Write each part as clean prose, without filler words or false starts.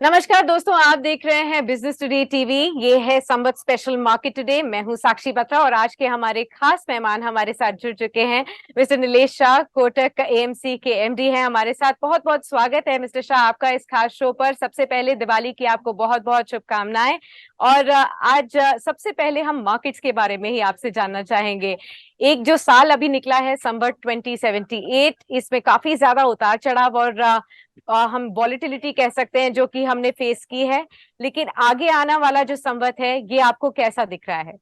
नमस्कार दोस्तों, आप देख रहे हैं बिजनेस टुडे टीवी। ये है संवत स्पेशल मार्केट टुडे। मैं हूं साक्षी बत्रा और आज के हमारे खास मेहमान हमारे साथ जुड़ चुके हैं। मिस्टर नीलेश शाह, कोटक एएमसी के एमडी हैं हमारे साथ। बहुत बहुत स्वागत है मिस्टर शाह आपका इस खास शो पर। सबसे पहले दिवाली की आपको बहुत बहुत शुभकामनाएं। और आज सबसे पहले हम मार्केट्स के बारे में ही आपसे जानना चाहेंगे। एक जो साल अभी निकला है संवत 2078, इसमें काफी ज्यादा उतार चढ़ाव और हम वॉलेटिलिटी कह सकते हैं जो कि हमने फेस की है। लेकिन आगे आना वाला जो संवत है ये आपको कैसा दिख रहा है?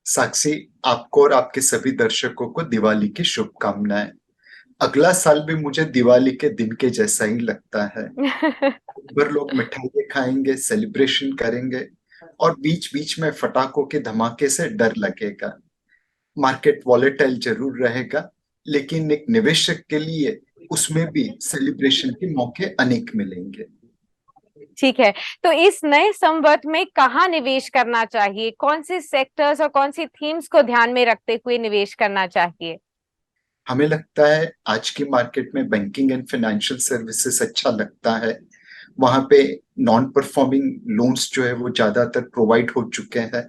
साक्षी, आपको और आपके सभी दर्शकों को दिवाली की शुभकामनाएं। अगला साल भी मुझे दिवाली के दिन के जैसा ही लगता है। भर लोग मिठाइयाँ खाएंगे, सेलिब्रेशन करेंगे और बीच बीच में फटाकों के धमाके से डर लगेगा। मार्केट वॉलेटाइल जरूर रहेगा, लेकिन एक निवेशक के लिए उसमें भी सेलिब्रेशन के मौके अनेक मिलेंगे। ठीक है, तो इस नए संवत में कहाँ निवेश करना चाहिए? कौन सी सेक्टर्स और कौन सी थीम्स को ध्यान में रखते हुए निवेश करना चाहिए? हमें लगता है आज की मार्केट में बैंकिंग एंड फाइनेंशियल सर्विसेज अच्छा लगता है। वहां पे नॉन परफॉर्मिंग लोन्स जो है वो ज्यादातर प्रोवाइड हो चुके हैं।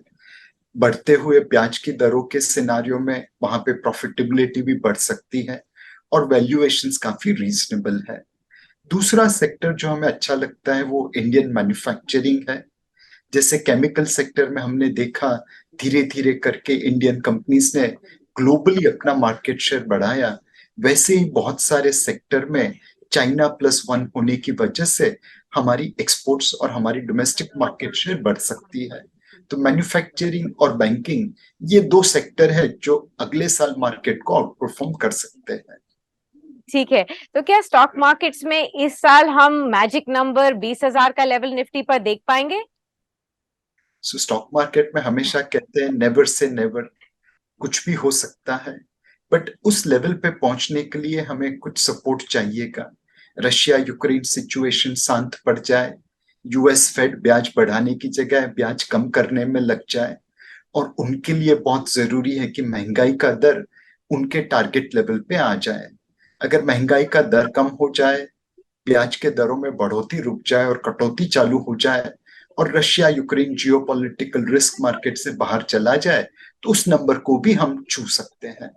बढ़ते हुए ब्याज की दरों के सिनारियों में वहां पे प्रॉफिटेबिलिटी भी बढ़ सकती है और वैल्यूएशंस काफी रीजनेबल है। दूसरा सेक्टर जो हमें अच्छा लगता है वो इंडियन मैन्युफैक्चरिंग है। जैसे केमिकल सेक्टर में हमने देखा, धीरे धीरे करके इंडियन कंपनीज ने ग्लोबली अपना मार्केट शेयर बढ़ाया। वैसे ही बहुत सारे सेक्टर में चाइना प्लस वन होने की वजह से हमारी एक्सपोर्ट्स और हमारी डोमेस्टिक मार्केट शेयर बढ़ सकती है। तो मैन्युफैक्चरिंग और बैंकिंग, ये दो सेक्टर है जो अगले साल मार्केट को आउट परफॉर्म कर सकते हैं। ठीक है, तो क्या स्टॉक मार्केट्स में इस साल हम मैजिक नंबर 20,000 का लेवल निफ्टी पर देख पाएंगे? सो स्टॉक मार्केट में हमेशा कहते हैं नेवर से नेवर, कुछ भी हो सकता है। बट उस लेवल पे पहुंचने के लिए हमें कुछ सपोर्ट चाहिएगा। रशिया यूक्रेन सिचुएशन शांत पड़ जाए, यूएस फेड ब्याज बढ़ाने की जगह ब्याज कम करने में लग जाए, और उनके लिए बहुत जरूरी है कि महंगाई का दर उनके टारगेट लेवल पे आ जाए। अगर महंगाई का दर कम हो जाए, ब्याज के दरों में बढ़ोतरी रुक जाए और कटौती चालू हो जाए, और Russia Ukraine geopolitical risk market से बाहर चला जाए, तो उस नंबर को भी हम छू सकते हैं।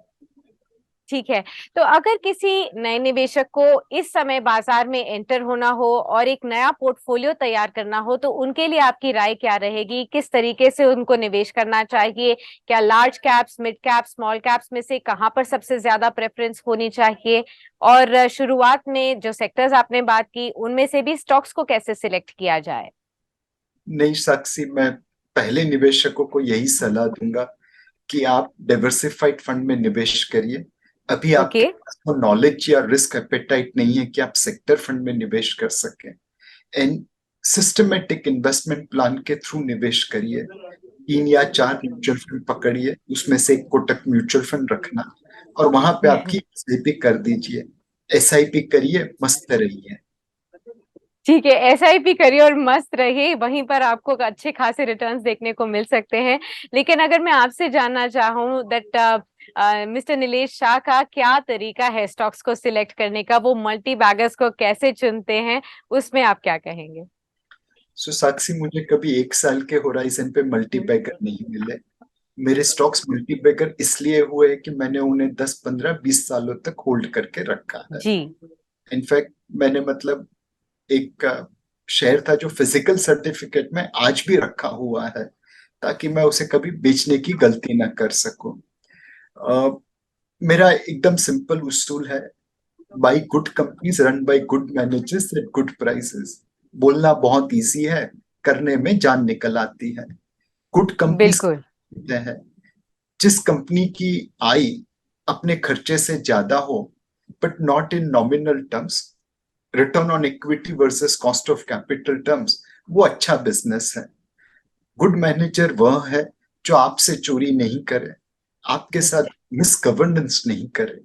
ठीक है, तो अगर किसी नए निवेशक को इस समय बाजार में एंटर होना हो और एक नया पोर्टफोलियो तैयार करना हो तो उनके लिए आपकी राय क्या रहेगी? किस तरीके से उनको निवेश करना चाहिए? क्या large caps, mid caps, small caps में से कहाँ पर सबसे ज्यादा प्रेफरेंस होनी चाहिए? और शुरुआत में जो सेक्टर्स आपने बात की उनमें से भी स्टॉक्स को कैसे सिलेक्ट किया जाए? नई साक्षी, मैं पहले निवेशकों को यही सलाह दूंगा कि आप डाइवर्सिफाइड फंड में निवेश करिए। अभी ओके। आपके पास वो नॉलेज या रिस्क एपेटाइट नहीं है कि आप सेक्टर फंड में निवेश कर सकें। एंड सिस्टमेटिक इन्वेस्टमेंट प्लान के थ्रू निवेश करिए। 3 या 4 म्यूचुअल फंड पकड़िए, उसमें से एक कोटक म्यूचुअल फंड रखना और वहां पे आपकी एसआईपी कर दीजिए। एसआईपी करिए, मस्त रहिए। ठीक है, एसआईपी करिए और मस्त रहिए, वहीं पर आपको अच्छे खासे रिटर्न्स देखने को मिल सकते हैं। लेकिन अगर मैं आपसे जानना चाहूँ दैट मिस्टर नीलेश शाह का क्या तरीका है स्टॉक्स को सिलेक्ट करने का, वो मल्टी बैगर्स को कैसे चुनते हैं, उसमें आप क्या कहेंगे? सो साक्षी, मुझे कभी एक साल के होराइजन पे मल्टीपैकर नहीं मिले। मेरे स्टॉक्स मल्टीपैकर इसलिए हुए कि मैंने उन्हें 10 15 20 सालों तक होल्ड करके रखा है। जी। इनफैक्ट मैंने मतलब एक शेयर था जो फिजिकल सर्टिफिकेट में आज भी रखा हुआ है, ताकि मैं उसे कभी बेचने की गलती ना कर सकूं। अ, मेरा एकदम सिंपल उसूल है, by good companies run by good managers eight good prices. बोलना बहुत इजी है, करने में जान निकल आती है। गुड कंपनीज बिल्कुल। हैं जिस कंपनी की आय अपने खर्चे से ज्यादा हो, but not in nominal terms, return on equity versus cost of capital terms, वो अच्छा बिजनेस है। गुड मैनेजर वह है जो आपसे चोरी नहीं करे, आपके साथ मिस गवर्नेंस नहीं करे,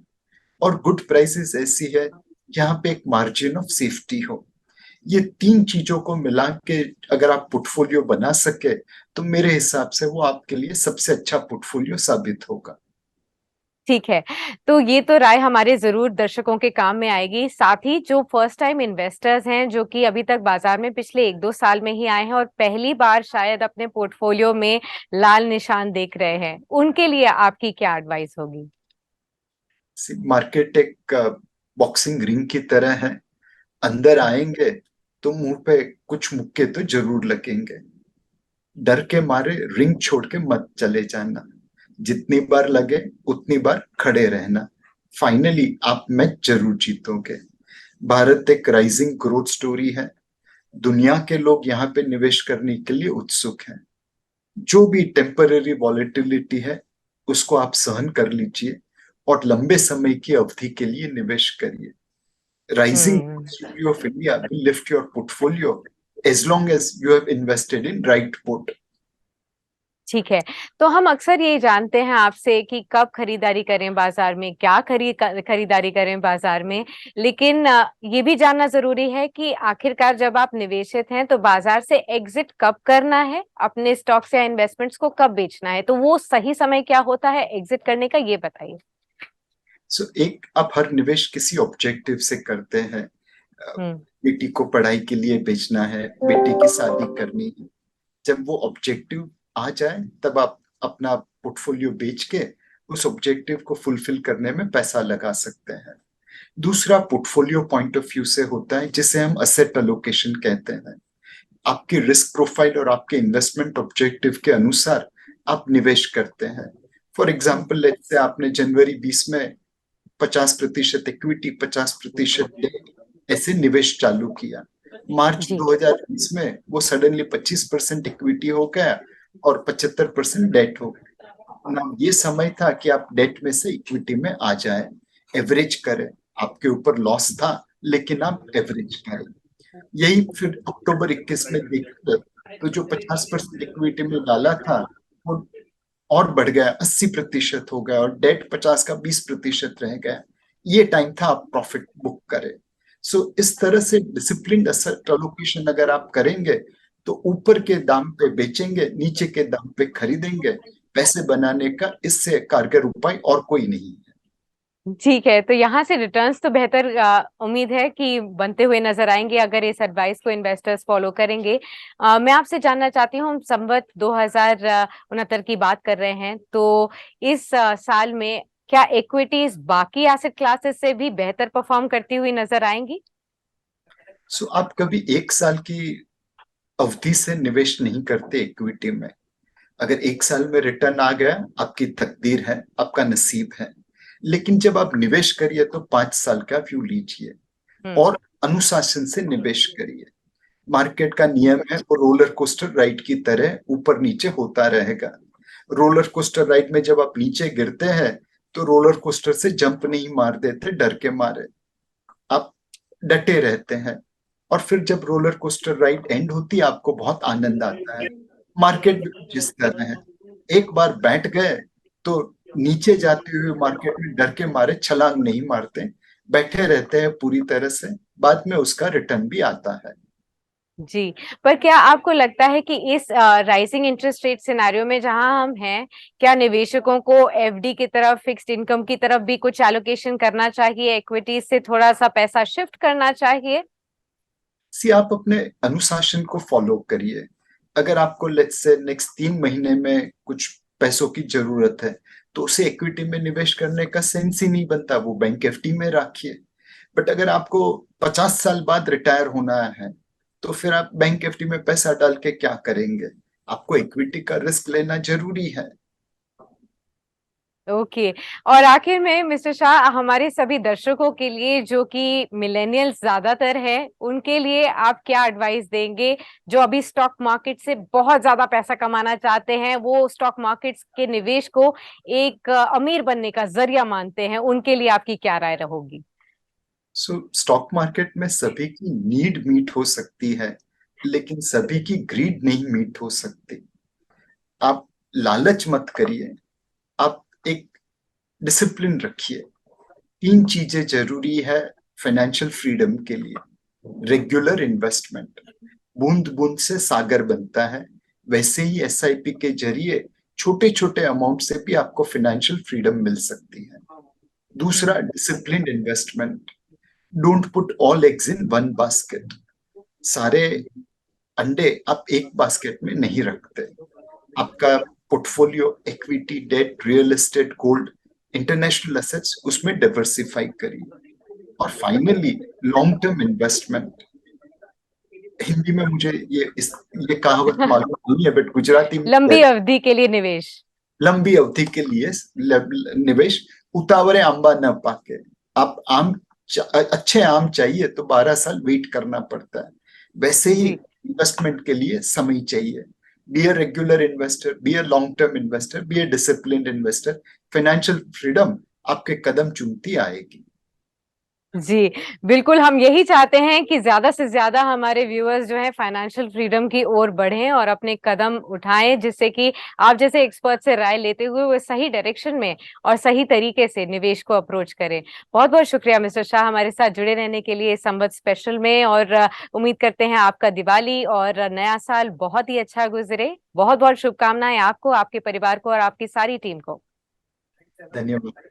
और गुड प्राइसेस ऐसी है जहां पे एक मार्जिन ऑफ सेफ्टी हो। ये 3 चीजों को मिला के अगर आप पोर्टफोलियो बना सके, तो मेरे हिसाब से वो आपके लिए सबसे अच्छा पोर्टफोलियो साबित होगा। ठीक है। तो ये तो राय हमारे जरूर दर्शकों के काम में आएगी। साथ ही जो फर्स्ट टाइम इन्वेस्टर्स हैं, जो कि अभी तक बाजार में पिछले 1-2 साल में ही आए हैं और पहली बार शायद अपने पोर्टफोलियो में लाल निशान देख रहे हैं, उनके लिए आपकी क्या एडवाइस होगी? मार्केट एक बॉक्सिंग रिंग की तरह है। अंदर आएंगे तो मुंह पे कुछ मुक्के तो जरूर लगेंगे। डर के मारे रिंग छोड़ के मत चले जाना। जितनी बार लगे उतनी बार खड़े रहना। फाइनली आप मैच जरूर जीतोगे। भारत एक राइजिंग ग्रोथ स्टोरी है। दुनिया के लोग यहाँ पे निवेश करने के लिए उत्सुक हैं। जो भी टेम्पररी वॉलेटिलिटी है उसको आप सहन कर लीजिए और लंबे समय की अवधि के लिए निवेश करिए। Rising hmm. Studio of India will lift your portfolio as long as you have invested in right port. ठीक है। तो हम अक्सर ये जानते हैं आपसे कि कब खरीदारी करें बाजार में, क्या खरीदारी करें बाजार में, लेकिन ये भी जानना जरूरी है कि आखिरकार जब आप निवेशित हैं तो बाजार से एग्जिट कब करना है, अपने स्टॉक्स या इन्वेस्टमेंट्स को कब बेचना है, तो वो सही समय क्या होता है एग्जिट करने का, ये बताइए। एक आप हर निवेश किसी ऑब्जेक्टिव से करते हैं। हम्म। बेटी को पढ़ाई के लिए बेचना है, बेटी की शादी करनी है। जब वो ऑब्जेक्टिव आ जाए तब आप अपना पोर्टफोलियो बेच के उस ऑब्जेक्टिव को फुलफिल करने में पैसा लगा सकते हैं। दूसरा पोर्टफोलियो पॉइंट ऑफ व्यू से होता है जिसे हम असेट एलोकेशन कहते हैं। आपकी रिस्क प्रोफाइल और आपके इन्वेस्टमेंट ऑब्जेक्टिव के अनुसार आप निवेश करते हैं। फॉर एग्जाम्पल, लेट्स से आपने जनवरी 20 में 50% इक्विटी, 50% डेट ऐसे निवेश चालू किया। मार्च जी। 2020 में वो सडनली 25% इक्विटी हो गया और 75% डेट हो गया ना। ये समय था कि आप डेट में से इक्विटी में आ जाए, एवरेज करें। आपके ऊपर लॉस था लेकिन आप एवरेज करें। यही फिर अक्टूबर 21 में देखकर तो जो 50% इक्विटी में डाला था वो और बढ़ गया, 80% हो गया और डेट 50 का 20% रह गया। ये टाइम था आप प्रॉफिट बुक करें। इस तरह से डिसिप्लिन एसेट एलोकेशन अगर आप करेंगे तो ऊपर के दाम पे बेचेंगे, नीचे के दाम पे खरीदेंगे। पैसे बनाने का इससे कारगर उपाय और कोई नहीं है। ठीक है, तो यहाँ से रिटर्न्स तो बेहतर उम्मीद है कि बनते हुए नजर आएंगे अगर इस एडवाइस को इन्वेस्टर्स फॉलो करेंगे। मैं आपसे जानना चाहती हूँ, हम संवत 2069 की बात कर रहे हैं, तो इस साल में क्या इक्विटीज बाकी एसेट क्लासेस से भी बेहतर परफॉर्म करती हुई नजर आएंगी? आप कभी एक साल की अवधि से निवेश नहीं करते इक्विटी में। अगर एक साल में रिटर्न आ गया, आपकी तकदीर है, आपका नसीब है। लेकिन जब आप निवेश करिए तो 5 साल का व्यू लीजिए हम्म। और अनुशासन से निवेश करिए। मार्केट का नियम है वो रोलर कोस्टर राइड की तरह ऊपर नीचे होता रहेगा। रोलर कोस्टर राइड में जब आप नीचे गिरते हैं तो रोलर कोस्टर से जंप नहीं मार देते डर के मारे। आप डटे रहते हैं और फिर जब रोलर कोस्टर राइड एंड होती है आपको बहुत आनंद आता है। मार्केट जिस तरह है, एक बार बैठ गए तो नीचे जाते हुए मार्केट में डर के मारे छलांग नहीं मारते, बैठे रहते हैं पूरी तरह से। बाद में उसका रिटर्न भी आता है। जी। पर क्या आपको लगता है कि इस राइजिंग इंटरेस्ट रेट सिनेरियो में जहां हम हैं, क्या निवेशकों को एफडी की तरफ, फिक्स्ड इनकम की तरफ भी कुछ एलोकेशन करना चाहिए, इक्विटीज से थोड़ा सा पैसा शिफ्ट करना चाहिए? सी आप अपने अनुशासन को फॉलो करिए। अगर आपको लेट्स से नेक्स्ट 3 महीने में कुछ पैसों की जरूरत है तो उसे इक्विटी में निवेश करने का सेंस ही नहीं बनता, वो बैंक एफडी में रखिए। बट अगर आपको 50 साल बाद रिटायर होना है तो फिर आप बैंक एफडी में पैसा डाल के क्या करेंगे? आपको इक्विटी का रिस्क लेना जरूरी है। ओके। और आखिर में मिस्टर शाह, हमारे सभी दर्शकों के लिए जो कि मिलेनियल्स ज्यादातर है, उनके लिए आप क्या एडवाइस देंगे, जो अभी स्टॉक मार्केट से बहुत ज्यादा पैसा कमाना चाहते हैं, वो स्टॉक मार्केट्स के निवेश को एक अमीर बनने का जरिया मानते हैं, उनके लिए आपकी क्या राय रहोगी? स्टॉक मार्केट में सभी की नीड मीट हो सकती है लेकिन सभी की ग्रीड नहीं मीट हो सकती। आप लालच मत करिए, आप एक डिसिप्लिन रखिए। 3 चीजें जरूरी है फाइनेंशियल फ्रीडम के लिए। रेगुलर इन्वेस्टमेंट, बूंद बूंद से सागर बनता है। वैसे ही एसआईपी के जरिए छोटे छोटे अमाउंट से भी आपको फाइनेंशियल फ्रीडम मिल सकती है। दूसरा, disciplined investment. Don't put all eggs in one basket. सारे अंडे आप एक बास्केट में नहीं रखते। आपका portfolio equity, debt, real estate, gold, international assets, उसमें डाइवर्सिफाई करिए। और finally, long term investment. Hindi में मुझे ये कहावत मालूम नहीं है, बट गुजराती में लंबी अवधि के लिए निवेश। लंबी अवधि के लिए निवेश। उतावरे आंबा न पाके। आप अच्छे आम चाहिए तो 12 साल वेट करना पड़ता है, वैसे ही इन्वेस्टमेंट के लिए समय चाहिए। Be a regular investor, be a long term investor, be a disciplined investor. Financial freedom आपके कदम चूमती आएगी। जी बिल्कुल, हम यही चाहते हैं कि ज्यादा से ज्यादा हमारे व्यूअर्स जो है फाइनेंशियल फ्रीडम की ओर बढ़ें और अपने कदम उठाएं, जिससे कि आप जैसे एक्सपर्ट से राय लेते हुए वो सही डायरेक्शन में और सही तरीके से निवेश को अप्रोच करें। बहुत बहुत शुक्रिया मिस्टर शाह हमारे साथ जुड़े रहने के लिए संवत स्पेशल में, और उम्मीद करते हैं आपका दिवाली और नया साल बहुत ही अच्छा गुजरे। बहुत बहुत शुभकामनाएं आपको, आपके परिवार को और आपकी सारी टीम को। धन्यवाद।